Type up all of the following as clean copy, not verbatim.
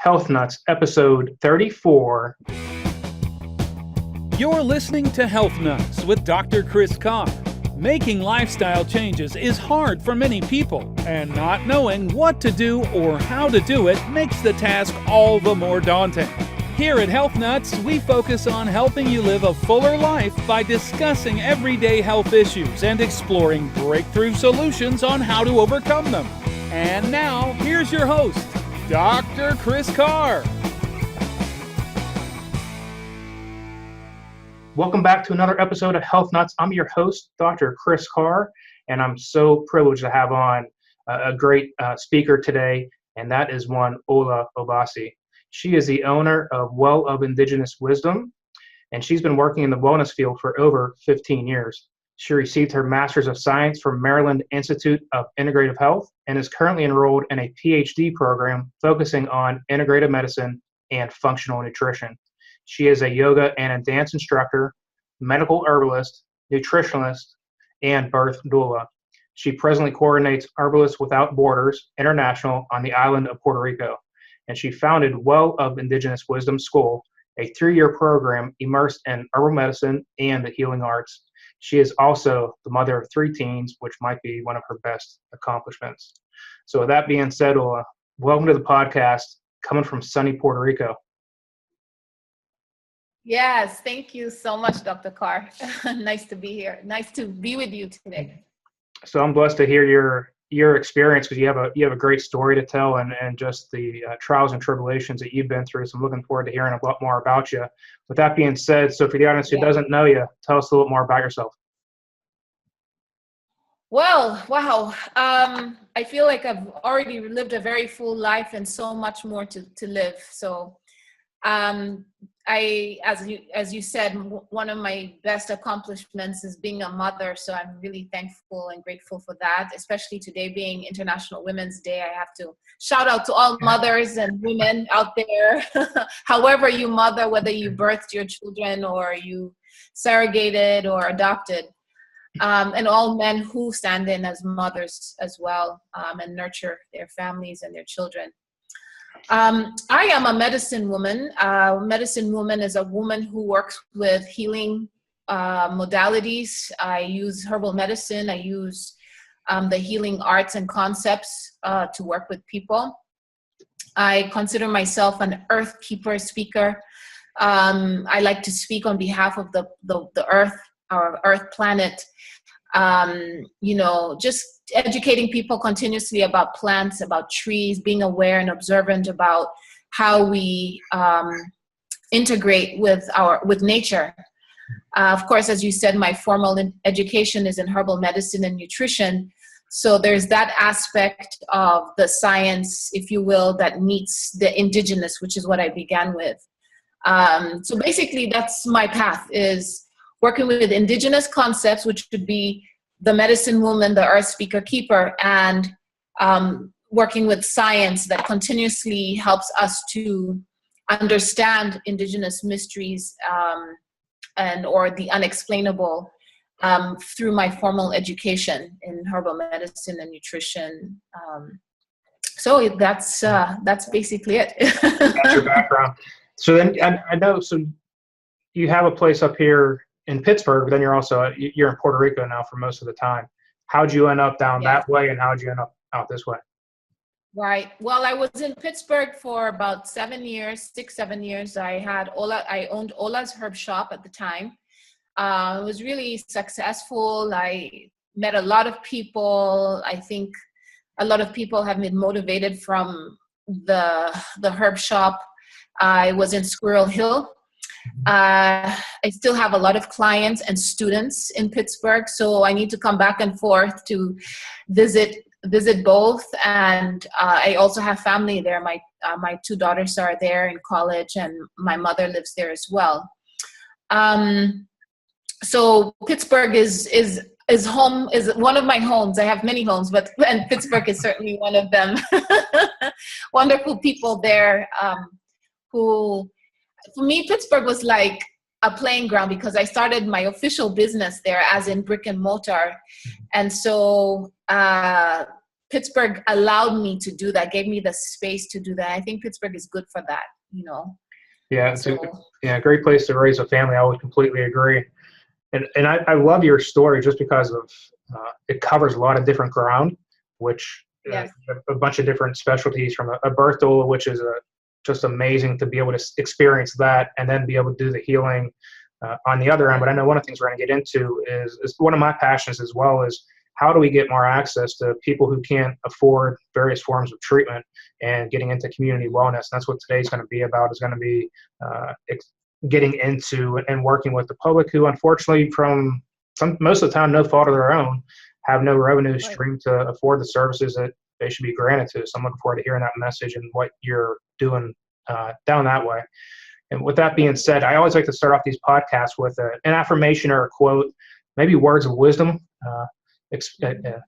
Health Nuts, episode 34. You're listening to Health Nuts with Dr. Chris Carr. Making lifestyle changes is hard for many people, and not knowing what to do or how to do it makes the task all the more daunting. Here at Health Nuts, we focus on helping you live a fuller life by discussing everyday health issues and exploring breakthrough solutions on how to overcome them. And now, here's your host, Dr. Chris Carr. Welcome back to another episode of Health Nuts. I'm your host, Dr. Chris Carr, and I'm so privileged to have on a great speaker today, and that is one Ola Obasi. She is the owner of Well of Indigenous Wisdom, and she's been working in the wellness field for over 15 years. She received her Master's of Science from Maryland Institute of Integrative Health and is currently enrolled in a PhD program focusing on integrative medicine and functional nutrition. She is a yoga and a dance instructor, medical herbalist, nutritionist, and birth doula. She presently coordinates Herbalists Without Borders International on the island of Puerto Rico, and she founded Well of Indigenous Wisdom School, a 3-year program immersed in herbal medicine and the healing arts. She is also the mother of 3 teens, which might be one of her best accomplishments. So with that being said, Ola, welcome to the podcast, coming from sunny Puerto Rico. Yes, thank you so much, Dr. Carr. Nice to be here. Nice to be with you today. So I'm blessed to hear your experience, because you have a great story to tell, and just the trials and tribulations that you've been through. So I'm looking forward to hearing a lot more about you. With that being said, so for the audience who doesn't know you, tell us a little more about yourself. Well, wow. I feel like I've already lived a very full life and so much more to live. So as you said, one of my best accomplishments is being a mother. So I'm really thankful and grateful for that, especially today being International Women's Day. I have to shout out to all mothers and women out there, however you mother, whether you birthed your children or you surrogated or adopted, and all men who stand in as mothers as well, and nurture their families and their children. I am a medicine woman. Medicine woman is a woman who works with healing modalities. I use herbal medicine. I use the healing arts and concepts to work with people. I consider myself an earth keeper speaker. I like to speak on behalf of the earth, our earth planet. Just educating people continuously about plants, about trees, being aware and observant about how we integrate with nature. Of course, as you said, my formal education is in herbal medicine and nutrition. So there's that aspect of the science, if you will, that meets the indigenous, which is what I began with. So basically, that's my path, is working with indigenous concepts, which would be the medicine woman, the earth speaker keeper, and working with science that continuously helps us to understand indigenous mysteries or the unexplainable through my formal education in herbal medicine and nutrition. So that's basically it. That's your background. So then I know, so you have a place up here in Pittsburgh, but then you're in Puerto Rico now for most of the time. How'd you end up down that way, and how'd you end up out this way? Right. Well, I was in Pittsburgh for about 7 years. I owned Ola's Herb Shop at the time. It was really successful. I met a lot of people. I think a lot of people have been motivated from the herb shop. I was in Squirrel Hill. I still have a lot of clients and students in Pittsburgh, so I need to come back and forth to visit both. And I also have family there. My 2 daughters are there in college, and my mother lives there as well. So Pittsburgh is home, is one of my homes. I have many homes, and Pittsburgh is certainly one of them. Wonderful people there who. For me, Pittsburgh was like a playing ground, because I started my official business there, as in brick and mortar. And so Pittsburgh allowed me to do that, gave me the space to do that. I think Pittsburgh is good for that, you know. Yeah, it's a great place to raise a family. I would completely agree. And I love your story just because of it covers a lot of different ground, which yes. A bunch of different specialties from a birth doula, which is just amazing to be able to experience that and then be able to do the healing on the other end. But I know one of the things we're going to get into is one of my passions as well is how do we get more access to people who can't afford various forms of treatment and getting into community wellness. And that's what today's going to be about, is going to be getting into and working with the public who, unfortunately, from most of the time, no fault of their own, have no revenue stream to afford the services that they should be granted to. So I'm looking forward to hearing that message and what you're doing down that way. And with that being said, I always like to start off these podcasts with an affirmation or a quote, maybe words of wisdom.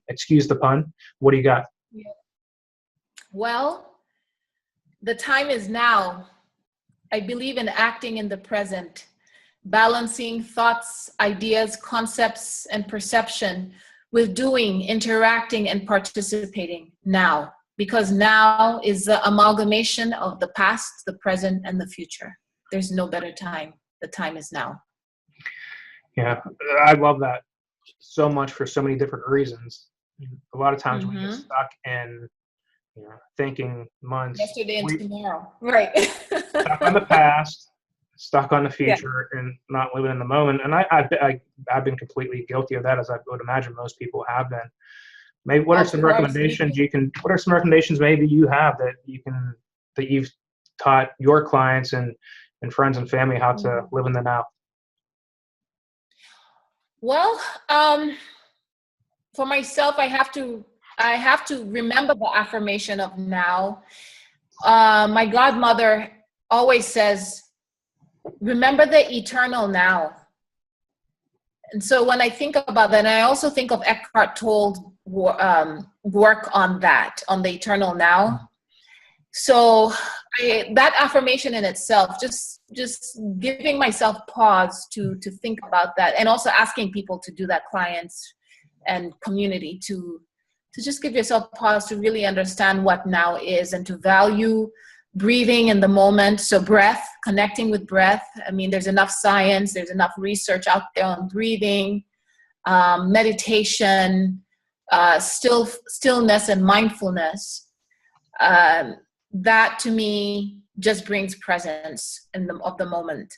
Excuse the pun. What do you got? Well, the time is now. I believe in acting in the present, balancing thoughts, ideas, concepts, and perception with doing, interacting, and participating now. Because now is the amalgamation of the past, the present, and the future. There's no better time. The time is now. Yeah, I love that so much for so many different reasons. A lot of times we get stuck in thinking months. Yesterday and tomorrow. Right. Stuck on the past, stuck on the future, and not living in the moment. And I've been completely guilty of that, as I would imagine most people have been. Maybe what are some recommendations what are some recommendations maybe you have that you've taught your clients and friends and family how to live in the now? Well, for myself, I have to remember the affirmation of now. My godmother always says, remember the eternal now. And so when I think about that, and I also think of Eckhart Tolle's work on that, on the eternal now. So that affirmation in itself, just giving myself pause to think about that, and also asking people to do that, clients and community, to just give yourself pause to really understand what now is and to value breathing in the moment. So breath, connecting with breath. I mean, there's enough science, there's enough research out there on breathing, meditation, stillness and mindfulness. That to me just brings presence of the moment.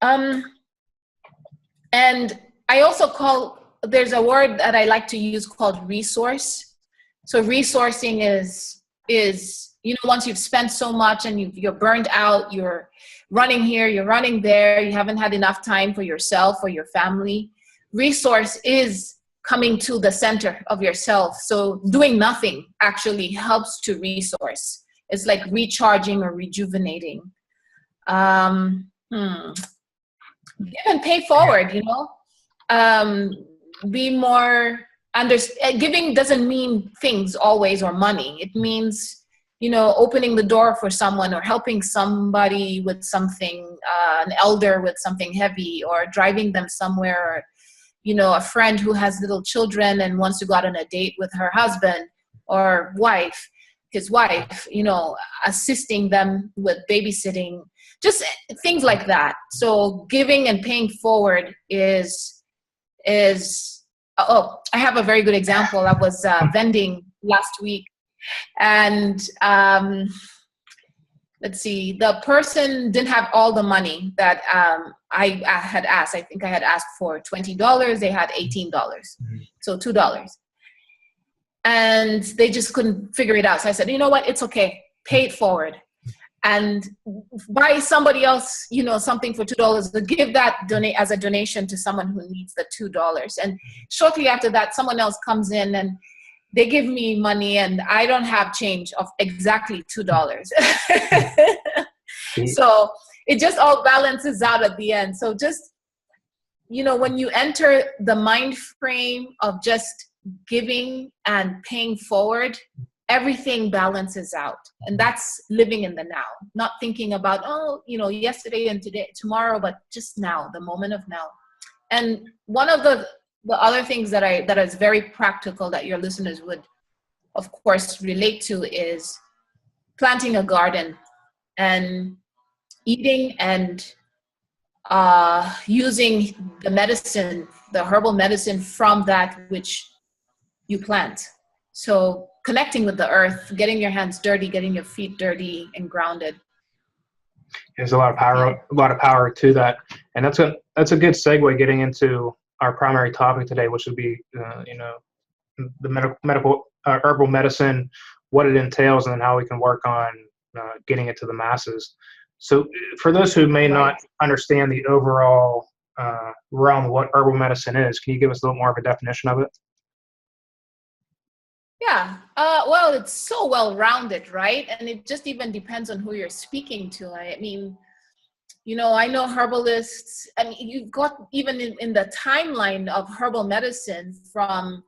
And I also there's a word that I like to use called resource. So resourcing is once you've spent so much and you're burned out, you're running here, you're running there, you haven't had enough time for yourself or your family. Resource is coming to the center of yourself. So doing nothing actually helps to resource. It's like recharging or rejuvenating. Give and pay forward, be more giving doesn't mean things always or money. It means, opening the door for someone or helping somebody with something, an elder with something heavy, or driving them somewhere, or, a friend who has little children and wants to go out on a date with her husband or his wife, assisting them with babysitting, just things like that. So giving and paying forward is I have a very good example. I was vending last week, and let's see, the person didn't have all the money that I had asked. I think I had asked for $20. They had $18, so $2. And they just couldn't figure it out. So I said, you know what? It's okay. Pay it forward. And buy somebody else, something for $2, to give that as a donation to someone who needs the $2. And shortly after that, someone else comes in and they give me money, and I don't have change of exactly $2. So it just all balances out at the end. So just, when you enter the mind frame of just giving and paying forward, everything balances out. And that's living in the now, not thinking about, yesterday and today, tomorrow, but just now, the moment of now. And one of the other things that is very practical that your listeners would of course, relate to is planting a garden and eating and using the herbal medicine from that which you plant. So connecting with the earth, getting your hands dirty, getting your feet dirty and grounded. There's a lot of power to that, and that's a good segue getting into our primary topic today, which would be the medical herbal medicine, what it entails, and then how we can work on getting it to the masses. So for those who may not understand the overall realm of what herbal medicine is, can you give us a little more of a definition of it? Yeah, well, it's so well-rounded, right? And it just even depends on who you're speaking to. I mean, I know herbalists. I mean, you've got even in the timeline of herbal medicine from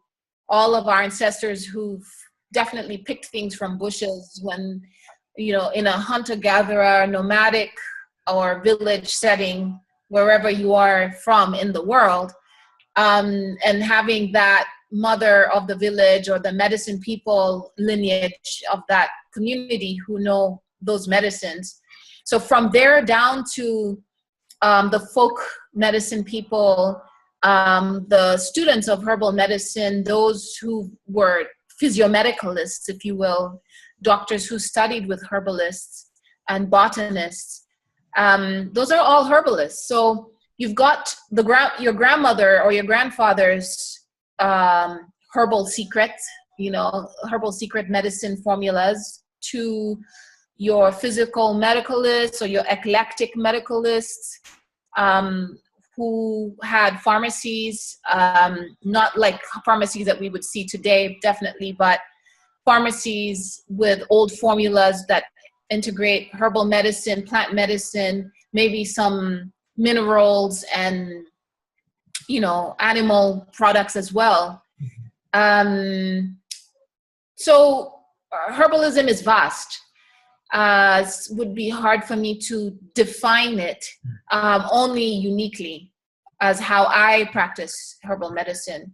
all of our ancestors who've definitely picked things from bushes when, in a hunter-gatherer, nomadic or village setting, wherever you are from in the world, and having that mother of the village or the medicine people lineage of that community who know those medicines. So from there down to the folk medicine people, the students of herbal medicine, those who were physiomedicalists, if you will, doctors who studied with herbalists and botanists, those are all herbalists. So you've got your grandmother or your grandfather's herbal secrets, herbal secret medicine formulas, to your physical medicalists or your eclectic medicalists who had pharmacies, not like pharmacies that we would see today, definitely, but pharmacies with old formulas that integrate herbal medicine, plant medicine, maybe some minerals and animal products as well. So herbalism is vast. It would be hard for me to define it only uniquely as how I practice herbal medicine.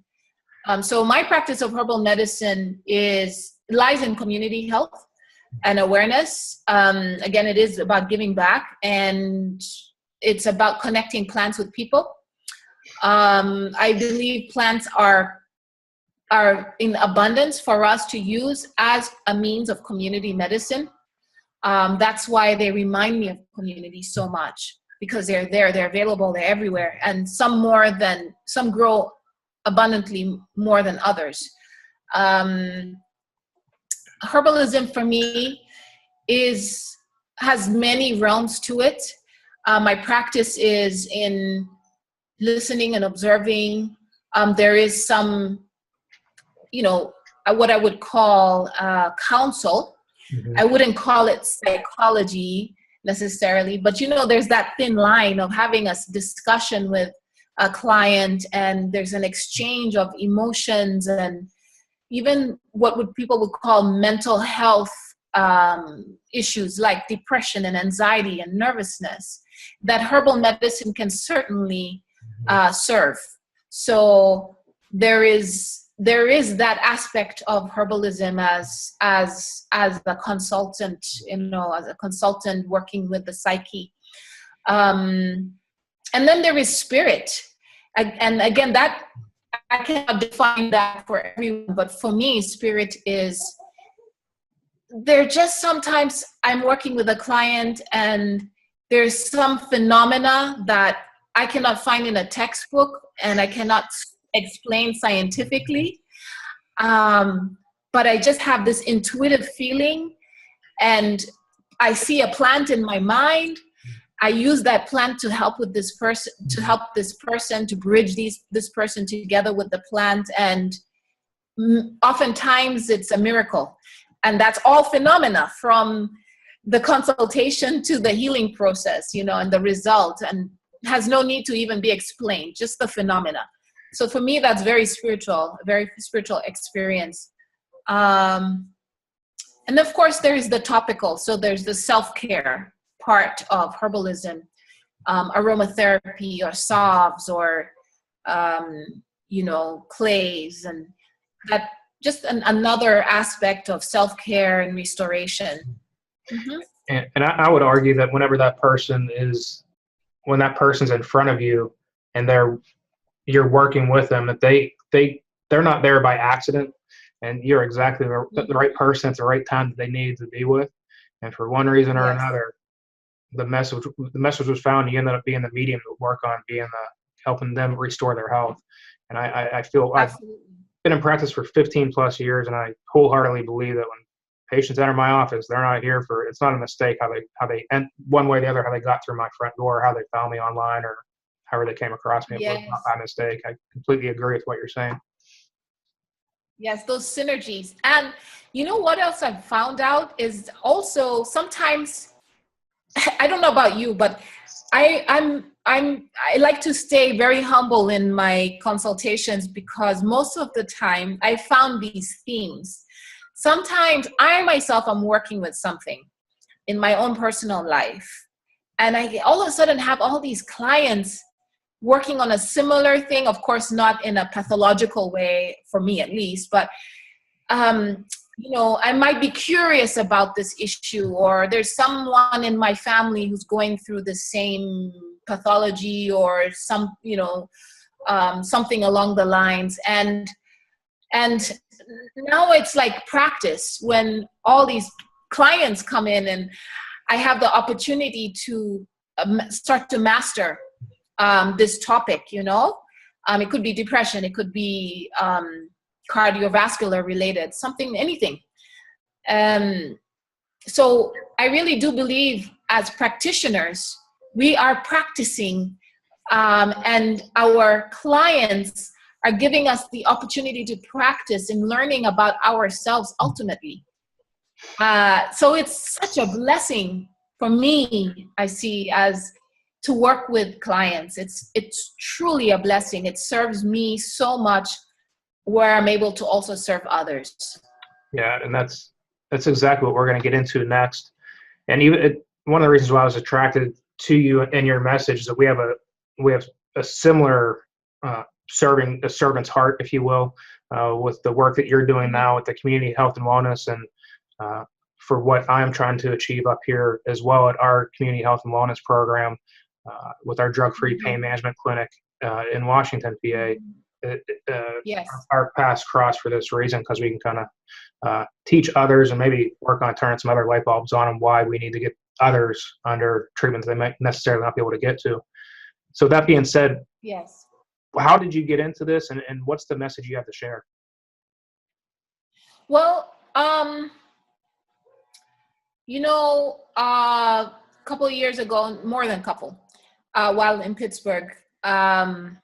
So my practice of herbal medicine lies in community health and awareness. Again, it is about giving back, and it's about connecting plants with people. I believe plants are in abundance for us to use as a means of community medicine. That's why they remind me of community so much, because they're there, they're available, they're everywhere, and some grow abundantly more than others. Herbalism for me has many realms to it. My practice is in listening and observing. There is some, what I would call counsel. Mm-hmm. I wouldn't call it psychology necessarily, but there's that thin line of having a discussion with a client, and there's an exchange of emotions and even what people would call mental health issues like depression and anxiety and nervousness that herbal medicine can certainly serve. So there is that aspect of herbalism as a consultant, as a consultant working with the psyche. And then there is spirit. And again, that I cannot define that for everyone, but for me, spirit is, sometimes I'm working with a client and there's some phenomena that I cannot find in a textbook and I cannot explain scientifically. But I just have this intuitive feeling, and I see a plant in my mind. I use that plant to help with this person, to bridge this person together with the plant. And oftentimes it's a miracle. And that's all phenomena, from the consultation to the healing process, and the result, and has no need to even be explained, just the phenomena. So for me, that's very spiritual, a very spiritual experience. And of course, there is the topical. So there's the self-care part of herbalism, aromatherapy or salves or, clays, and another aspect of self-care and restoration. Mm-hmm. And I would argue that when that person's in front of you and you're working with them, that they're not there by accident, and you're exactly the right person at the right time that they need to be with. And for one reason or another, the message was found. You ended up being the medium to work on helping them restore their health. And I feel Absolutely. I've been in practice for 15 plus years, and I wholeheartedly believe that when patients enter my office, they're not here it's not a mistake how they one way or the other, how they got through my front door, how they found me online, or however they came across me. It was not by mistake. I completely agree with what you're saying. Yes, those synergies. And you know what else I've found out is also sometimes, I don't know about you, but I like to stay very humble in my consultations, because most of the time I found these themes. Sometimes I myself am working with something in my own personal life, and I all of a sudden have all these clients working on a similar thing, of course, not in a pathological way, for me at least, but I might be curious about this issue, or there's someone in my family who's going through the same pathology, or something along the lines. And now it's like practice when all these clients come in, and I have the opportunity to start to master this topic. It could be depression, it could be cardiovascular related, anything. So I really do believe as practitioners, we are practicing, and our clients are giving us the opportunity to practice in learning about ourselves ultimately. So it's such a blessing for me, I see, as to work with clients. It's truly a blessing. It serves me so much, where I'm able to also serve others. Yeah, and that's exactly what we're going to get into next. And one of the reasons why I was attracted to you and your message is that we have a similar a servant's heart, if you will, with the work that you're doing now with the community health and wellness, and for what I'm trying to achieve up here as well at our community health and wellness program with our drug-free pain management clinic in Washington, PA. Yes. Our paths cross for this reason, because we can kind of teach others and maybe work on turning some other light bulbs on them, why we need to get others under treatments they might necessarily not be able to get to. So that being said, yes, how did you get into this, and what's the message you have to share? Well, a couple of years ago, more than a couple, while in Pittsburgh, and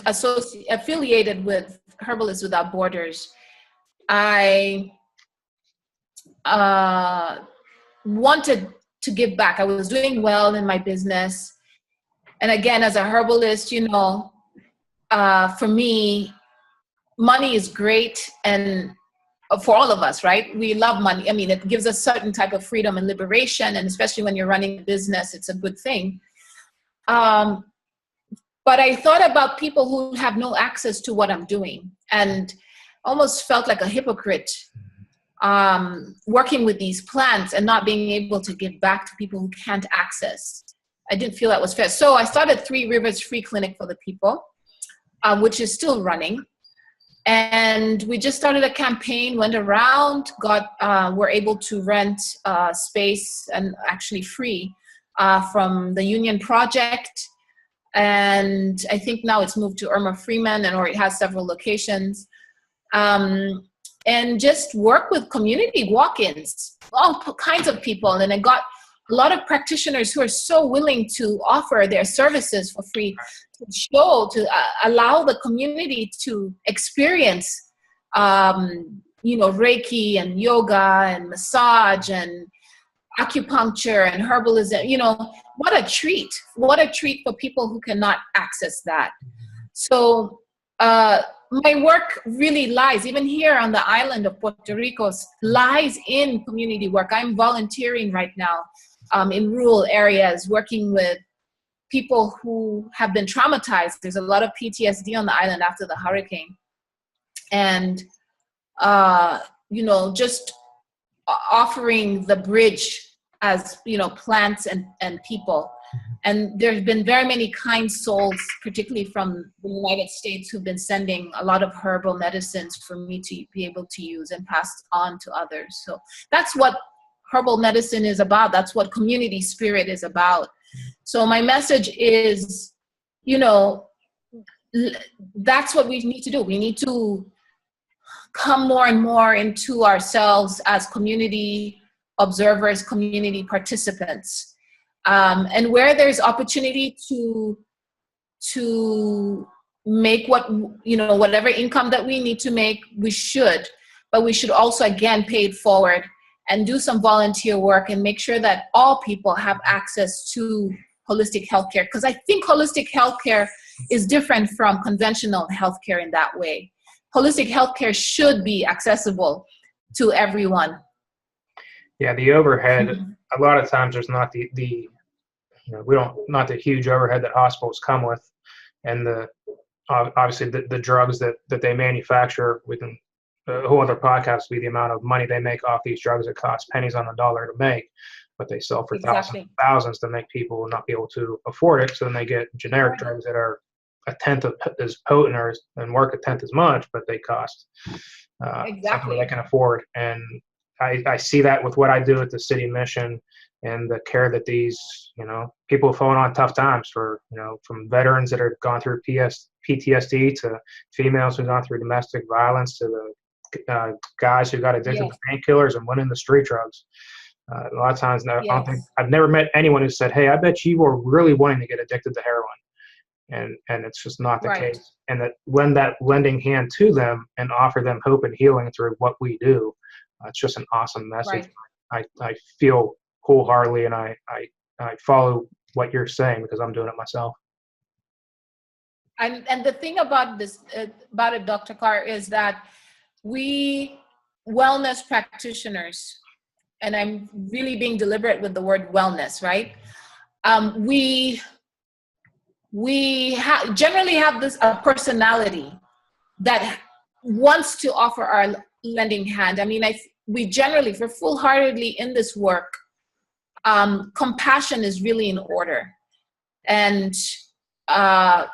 affiliated with Herbalists Without Borders, I wanted to give back. I was doing well in my business. And again, as a herbalist, for me, money is great. And for all of us, right? We love money. I mean, it gives us certain type of freedom and liberation. And especially when you're running a business, it's a good thing. But I thought about people who have no access to what I'm doing, and almost felt like a hypocrite working with these plants and not being able to give back to people who can't access. I didn't feel that was fair. So I started 3 Rivers Free Clinic for the People, which is still running. And we just started a campaign, went around, were able to rent space, and actually free, from the Union Project. And I think now it's moved to Irma Freeman, or it has several locations. And just work with community walk-ins, all kinds of people. And I got a lot of practitioners who are so willing to offer their services for free, to allow the community to experience, Reiki and yoga and massage and acupuncture and herbalism. What a treat for people who cannot access that. So my work really lies, even here on the island of Puerto Rico, lies in community work. I'm volunteering right now in rural areas, working with people who have been traumatized. There's a lot of PTSD on the island after the hurricane. And just offering the bridge as, plants and people. And there's been very many kind souls, particularly from the United States, who've been sending a lot of herbal medicines for me to be able to use and pass on to others. So that's what herbal medicine is about. That's what community spirit is about. So my message is, that's what we need to do. We need to come more and more into ourselves as community observers, community participants. And where there's opportunity to make whatever income that we need to make, we should, but we should also, again, pay it forward and do some volunteer work and make sure that all people have access to holistic healthcare. Because I think holistic healthcare is different from conventional healthcare in that way. Holistic healthcare should be accessible to everyone. Yeah, the overhead, a lot of times there's not not the huge overhead that hospitals come with, and obviously the drugs that they manufacture. We can, a whole other podcast would be the amount of money they make off these drugs that cost pennies on the dollar to make, but they sell for thousands to make people not be able to afford it. So then they get generic drugs that are a tenth of as potent and work a tenth as much, but they cost something they can afford. And I see that with what I do at the city mission and the care that these, people have fallen on tough times for, from veterans that have gone through PTSD to females who've gone through domestic violence to the guys who got addicted to painkillers and went into street drugs. A lot of times, I've never met anyone who said, "Hey, I bet you were really wanting to get addicted to heroin," and it's just not the case. And that lend that lending hand to them and offer them hope and healing through what we do. It's just an awesome message. I feel wholeheartedly, and I follow what you're saying because I'm doing it myself. And the thing about this, about it, Dr. Carr, is that we wellness practitioners, and I'm really being deliberate with the word wellness, right? We generally have a personality that wants to offer our lending hand. I mean, we generally, if we're full-heartedly in this work, compassion is really in order. And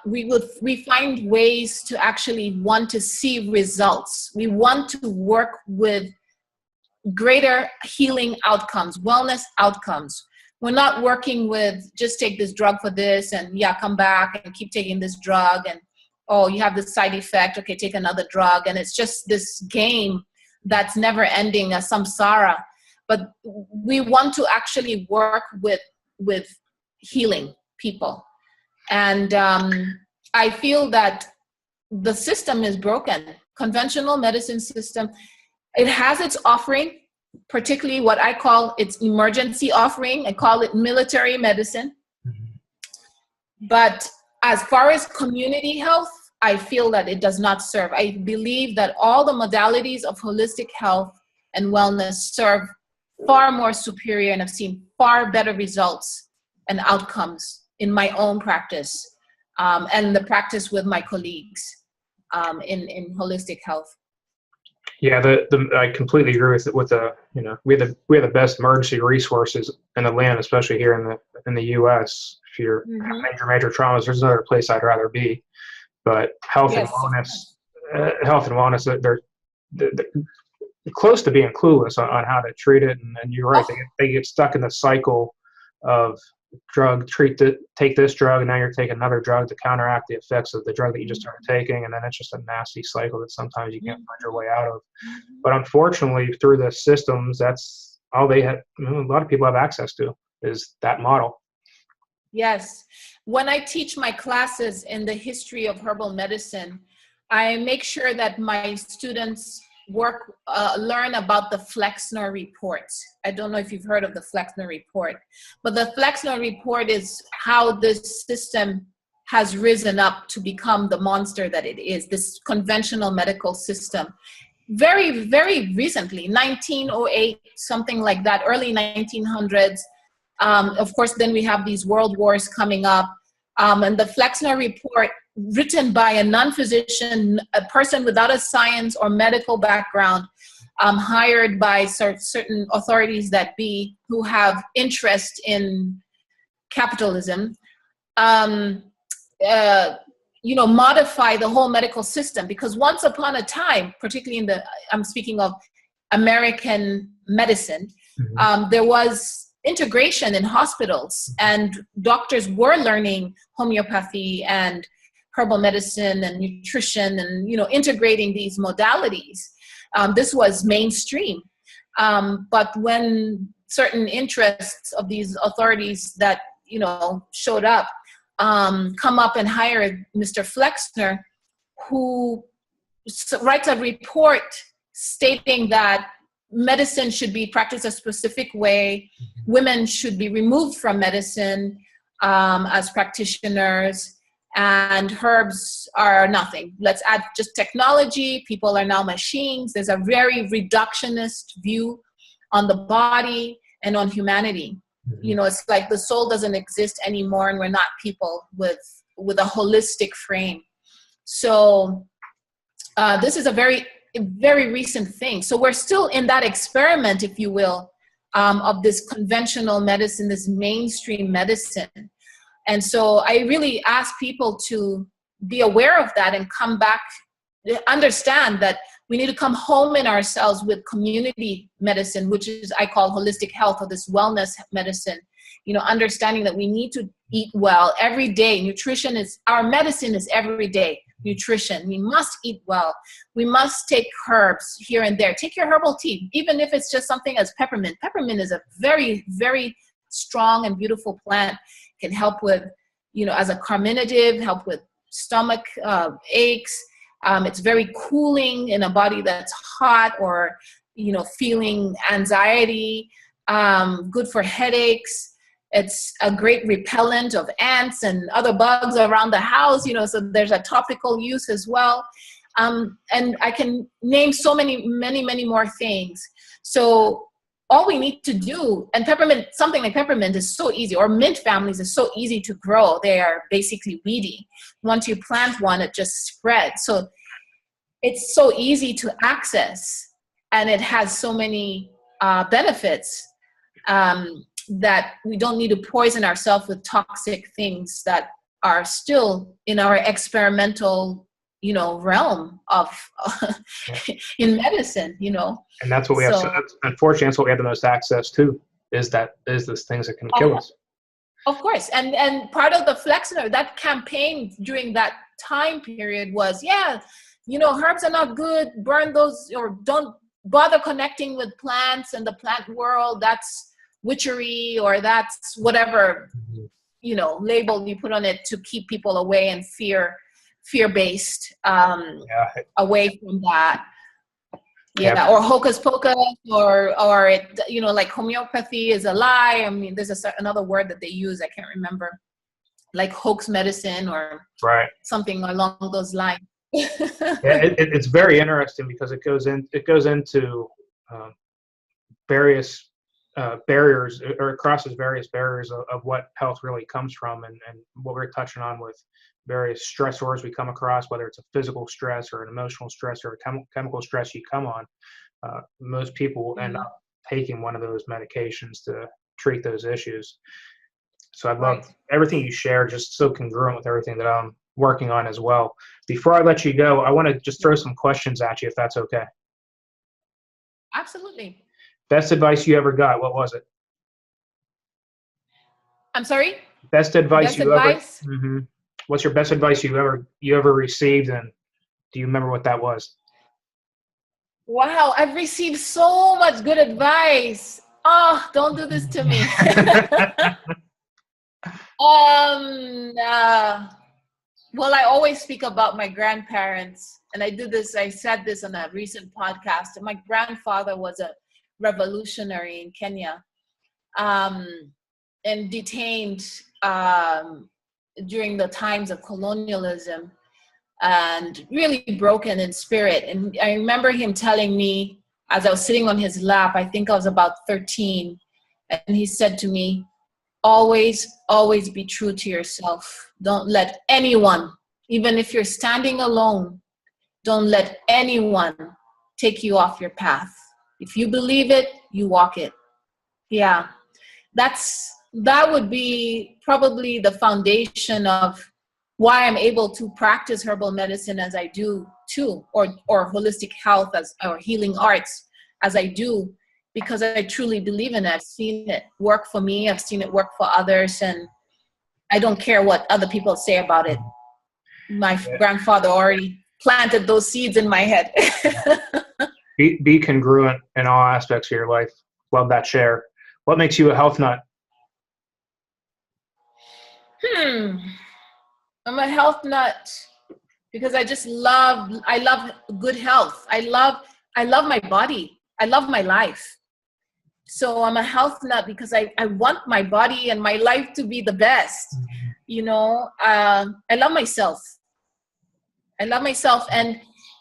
we find ways to actually want to see results. We want to work with greater healing outcomes, wellness outcomes. We're not working with just take this drug for this and come back and keep taking this drug and, oh, you have this side effect, okay, take another drug. And it's just this game that's never ending, a samsara. But we want to actually work with healing people. And I feel that the system is broken. Conventional medicine system, it has its offering, particularly what I call its emergency offering. I call it military medicine. But as far as community health, I feel that it does not serve. I believe that all the modalities of holistic health and wellness serve far more superior, and I've seen far better results and outcomes in my own practice and the practice with my colleagues in holistic health. Yeah, I completely agree with it. We have the best emergency resources in the land, especially here in the U.S. If you're major traumas, there's another place I'd rather be. But health and wellness, they're close to being clueless on how to treat it. And you're right, they get stuck in the cycle of take this drug, and now you're taking another drug to counteract the effects of the drug that you just started taking, and then it's just a nasty cycle that sometimes you can't find your way out of. But unfortunately, through the systems, that's all they have. A lot of people have access to is that model. Yes. When I teach my classes in the history of herbal medicine, I make sure that my students learn about the Flexner report. I don't know if you've heard of the Flexner report, but the Flexner report is how this system has risen up to become the monster that it is, this conventional medical system. Very, very recently, 1908, something like that, early 1900s. Of course, then we have these world wars coming up. And the Flexner report written by a non-physician, a person without a science or medical background, hired by certain authorities that be who have interest in capitalism, modify the whole medical system. Because once upon a time, particularly I'm speaking of American medicine, there was integration in hospitals, and doctors were learning homeopathy and herbal medicine and nutrition and, integrating these modalities. This was mainstream. But when certain interests of these authorities that, showed up, come up and hire Mr. Flexner, who writes a report stating that medicine should be practiced a specific way. Women should be removed from medicine as practitioners, and herbs are nothing. Let's add just technology. People are now machines. There's a very reductionist view on the body and on humanity. It's like the soul doesn't exist anymore, and we're not people with a holistic frame. So this is a very recent thing. So we're still in that experiment, if you will, of this conventional medicine, this mainstream medicine. And so I really ask people to be aware of that and come back, understand that we need to come home in ourselves with community medicine, which is, I call holistic health, or this wellness medicine, understanding that we need to eat well every day. Our medicine is every day. Nutrition. We must eat well. We must take herbs here and there. Take your herbal tea, even if it's just something as peppermint. Peppermint is a very, very strong and beautiful plant. Can help with, as a carminative, help with stomach aches. It's very cooling in a body that's hot or, feeling anxiety. Good for headaches. It's a great repellent of ants and other bugs around the house, so there's a topical use as well. And I can name so many more things. So all we need to do, and peppermint, something like peppermint is so easy, or mint families is so easy to grow. They are basically weedy. Once you plant one, it just spreads. So it's so easy to access, and it has so many benefits. That we don't need to poison ourselves with toxic things that are still in our experimental, realm of in medicine, And that's what we have. So unfortunately, that's what we have the most access to is those things that can kill us. Of course. And part of the Flexner, that campaign during that time period was, herbs are not good. Burn those, or don't bother connecting with plants and the plant world. That's witchery, or that's whatever, label you put on it to keep people away and fear-based, away from that. Or hocus pocus, or it, like homeopathy is a lie. I mean, there's another word that they use, I can't remember, like hoax medicine or something along those lines. It's very interesting because it goes into various barriers, or it crosses various barriers of what health really comes from, and what we're touching on with various stressors we come across, whether it's a physical stress or an emotional stress or a chemical stress you come on. Most people will end up taking one of those medications to treat those issues. So I love everything you share, just so congruent with everything that I'm working on as well. Before I let you go, I want to just throw some questions at you, if that's okay. Absolutely. Best advice you ever got, what was it? I'm sorry? Best advice ever. What's your best advice you ever received, and do you remember what that was? Wow, I've received so much good advice. Oh, don't do this to me. Well, I always speak about my grandparents, and I said this on a recent podcast. My grandfather was a revolutionary in Kenya, and detained during the times of colonialism, and really broken in spirit. And I remember him telling me, as I was sitting on his lap, I think I was about 13, and he said to me, always be true to yourself. Don't let anyone Even if you're standing alone, don't let anyone take you off your path. If you believe it, you walk it. Yeah, that would be probably the foundation of why I'm able to practice herbal medicine as I do too, or holistic health or healing arts as I do, because I truly believe in it. I've seen it work for me. I've seen it work for others, and I don't care what other people say about it. My grandfather already planted those seeds in my head. Be congruent in all aspects of your life. Love that share. What makes you a health nut? I'm a health nut because I love good health. I love my body. I love my life. So I'm a health nut because I want my body and my life to be the best. I love myself. And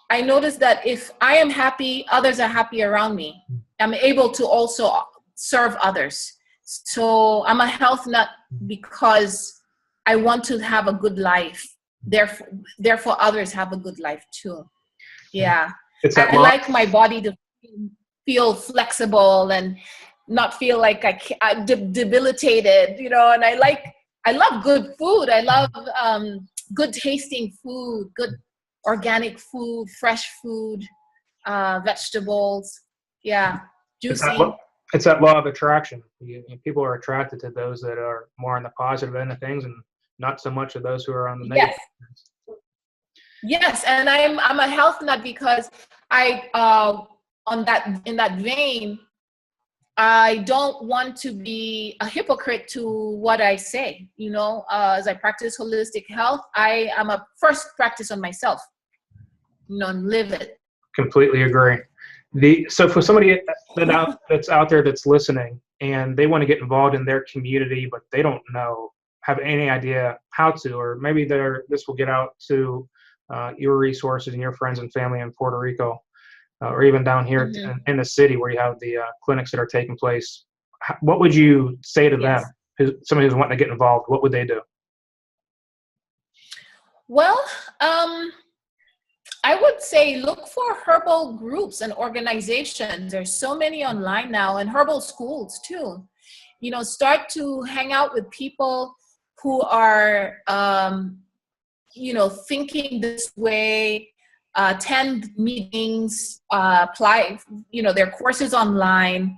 I notice that if I am happy, others are happy around me. I'm able to also serve others. So I'm a health nut because I want to have a good life. Therefore others have a good life too. Yeah. I like my body to feel flexible and not feel like I'm debilitated, and I love good food. I love good tasting food, good organic food, fresh food, vegetables. Yeah. Juicy. It's that law of attraction. People are attracted to those that are more on the positive end of things and not so much of those who are on the negative. Yes, and I'm a health nut because in that vein, I don't want to be a hypocrite to what I say. As I practice holistic health, I am a first practice on myself. And live it. Completely agree. So for somebody that's out there that's listening and they want to get involved in their community, but they don't have any idea how to, or maybe this will get out to your resources and your friends and family in Puerto Rico, or even down here in the city where you have the clinics that are taking place. What would you say to them? Somebody who's wanting to get involved, what would they do? Well, I would say look for herbal groups and organizations. There's so many online now, and herbal schools too. Start to hang out with people who are, thinking this way, attend meetings, apply, their courses online,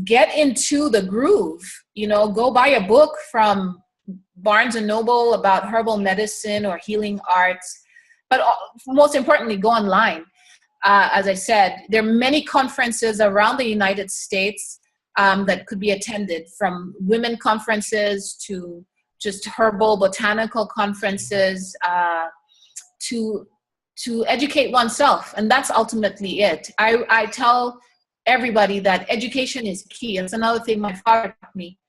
get into the groove, go buy a book from Barnes and Noble about herbal medicine or healing arts. But most importantly, go online. As I said, there are many conferences around the United States that could be attended, from women conferences to just herbal botanical conferences, to educate oneself. And that's ultimately it. I tell everybody that education is key. It's another thing my father taught me.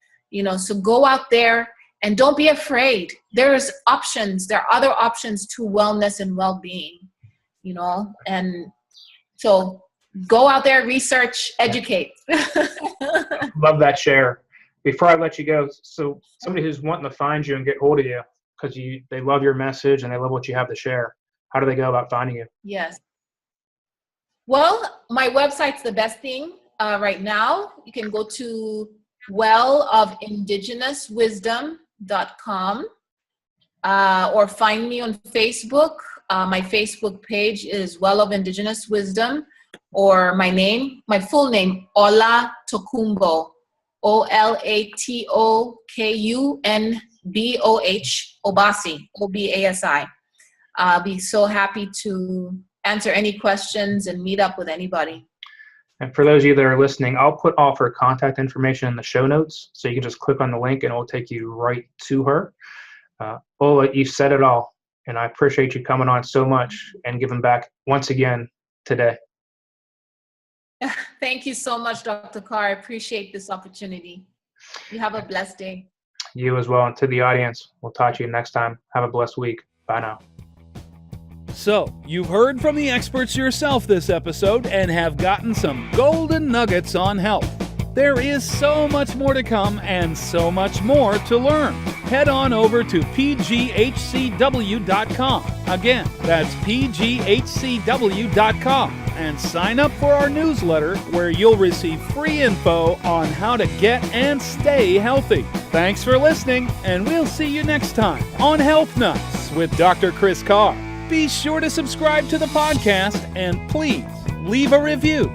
So go out there. And don't be afraid. There's options. There are other options to wellness and well-being, and so go out there, research, educate. Love that share. Before I let you go, so somebody who's wanting to find you and get hold of you because they love your message and they love what you have to share, how do they go about finding you? Yes. Well, my website's the best thing right now. You can go to wellofindigenouswisdom.com or find me on Facebook. My Facebook page is Well of Indigenous Wisdom, or my full name, Ola Tokumbo, OLATOKUNBOH, Obasi, OBASI. I'll be so happy to answer any questions and meet up with anybody. And for those of you that are listening, I'll put all of her contact information in the show notes, so you can just click on the link and it'll take you right to her. Ola, you said it all, and I appreciate you coming on so much and giving back once again today. Thank you so much, Dr. Carr. I appreciate this opportunity. You have a blessed day. You as well. And to the audience, we'll talk to you next time. Have a blessed week. Bye now. So, you've heard from the experts yourself this episode and have gotten some golden nuggets on health. There is so much more to come and so much more to learn. head on over to pghcw.com. Again, that's pghcw.com, and sign up for our newsletter where you'll receive free info on how to get and stay healthy. Thanks for listening, and we'll see you next time on Health Nuts with Dr. Chris Carr. Be sure to subscribe to the podcast and please leave a review.